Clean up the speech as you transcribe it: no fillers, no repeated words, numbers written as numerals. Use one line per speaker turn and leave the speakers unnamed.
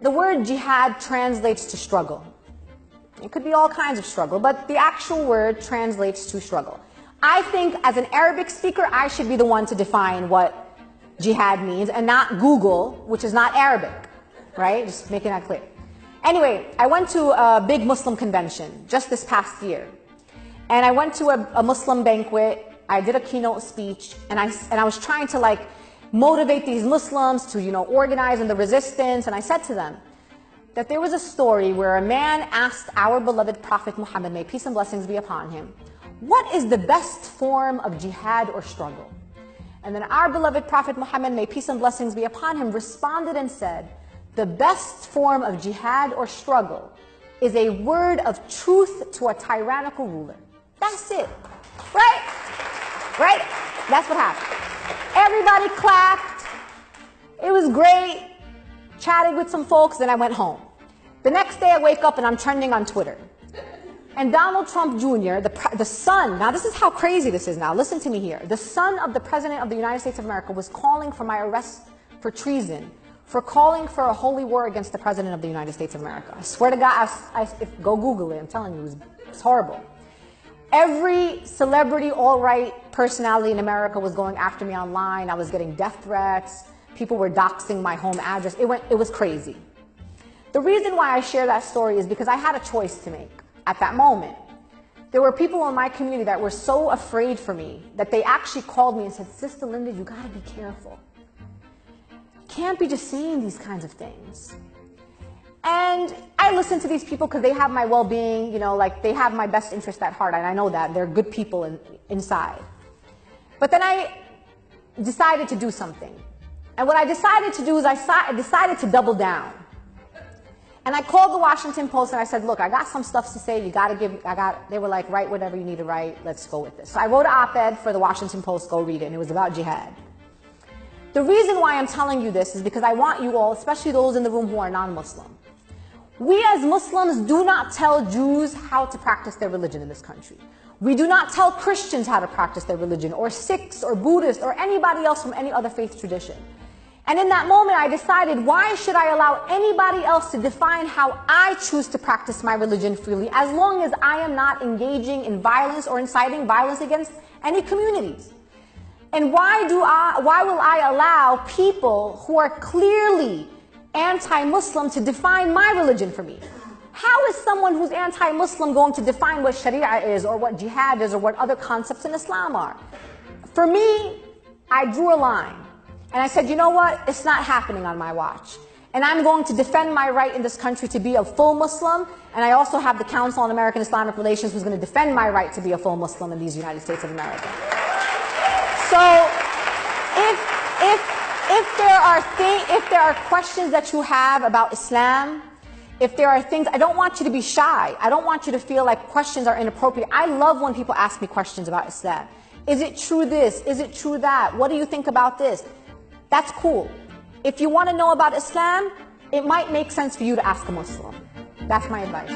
the word jihad translates to struggle. It could be all kinds of struggle, but the actual word translates to struggle. I think as an Arabic speaker, I should be the one to define what jihad means and not Google, which is not Arabic, right? Just making that clear. Anyway, I went to a big Muslim convention just this past year. And I went to a Muslim banquet. I did a keynote speech, and I was trying to like motivate these Muslims to, organize in the resistance. And I said to them that there was a story where a man asked our beloved Prophet Muhammad, may peace and blessings be upon him, what is the best form of jihad or struggle? And then our beloved Prophet Muhammad, may peace and blessings be upon him, responded and said, the best form of jihad or struggle is a word of truth to a tyrannical ruler. That's it, right? Right? That's what happened. Everybody clapped. It was great. Chatted with some folks, then I went home. The next day I wake up and I'm trending on Twitter. And Donald Trump Jr., the son, now this is how crazy this is now, listen to me here. The son of the President of the United States of America was calling for my arrest for treason, for calling for a holy war against the President of the United States of America. I swear to God, go Google it, I'm telling you, it's horrible. Every celebrity, alt-right personality in America was going after me online. I was getting death threats. People were doxing my home address. It was crazy. The reason why I share that story is because I had a choice to make at that moment. There were people in my community that were so afraid for me that they actually called me and said, Sister Linda, you gotta be careful. You can't be just saying these kinds of things. And I listen to these people because they have my well-being, like they have my best interest at heart, and I know that. They're good people inside. But then I decided to do something. And what I decided to do is I decided to double down. And I called the Washington Post and I said, look, I got some stuff to say. They were like, write whatever you need to write. Let's go with this. So I wrote an op-ed for the Washington Post, go read it, and it was about jihad. The reason why I'm telling you this is because I want you all, especially those in the room who are non-Muslim. We as Muslims do not tell Jews how to practice their religion in this country. We do not tell Christians how to practice their religion, or Sikhs, or Buddhists, or anybody else from any other faith tradition. And in that moment, I decided, why should I allow anybody else to define how I choose to practice my religion freely, as long as I am not engaging in violence or inciting violence against any communities? And why will I allow people who are clearly anti-Muslim to define my religion for me? How is someone who's anti-Muslim going to define what Sharia is, or what jihad is, or what other concepts in Islam are? For me, I drew a line. And I said, you know what? It's not happening on my watch. And I'm going to defend my right in this country to be a full Muslim. And I also have the Council on American Islamic Relations who's going to defend my right to be a full Muslim in these United States of America. So if there are questions that you have about Islam, if there are things, I don't want you to be shy. I don't want you to feel like questions are inappropriate. I love when people ask me questions about Islam. Is it true this? Is it true that? What do you think about this? That's cool. If you want to know about Islam, it might make sense for you to ask a Muslim. That's my advice.